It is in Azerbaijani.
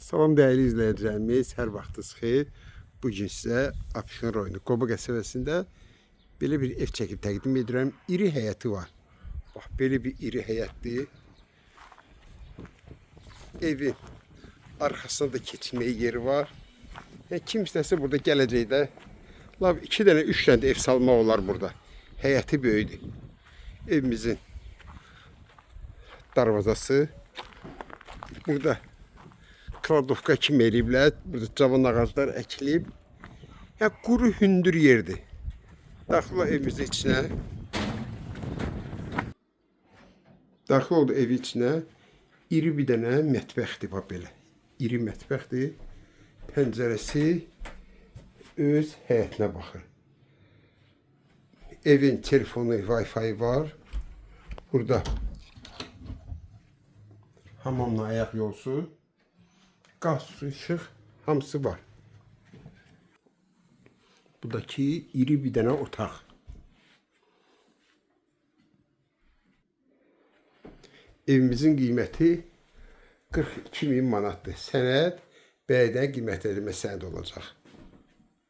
Salam değerli izleyicilerimiz, her vaxtınız xeyir. Bugün sizə Abşeron rayonu Qoba qəsəbəsində belə bir ev çəkib təqdim edirəm. İri həyəti var. Bax, belə bir iri həyətdir. Evin arxasında da keçilməyə yeri var. Kim istəsə burada gələcəkdə 2 dənə, 3 dənə də ev salmaq olar burada. Həyəti böyüdür. Evimizin darvazası. Burada kladovka kimi eləyiblər. Burada cavan ağaclar əkilib. Quru hündür yerdir. Daxil ol evimizin içinə. Daxil oldu evin içinə. İri bir dənə mətbəxdir bax belə. İri mətbəxdir. Pəncərəsi öz həyətinə baxır. Evin telefonu, Wi-Fi var. Burada hamamla ayaq yolsu, qaz, su, işıq hamısı var. Buradakı iri bir dənə otaq. Evimizin qiyməti 42.000 manatdır. Sənəd bəydən qiymət edilmə sənədi olacaq.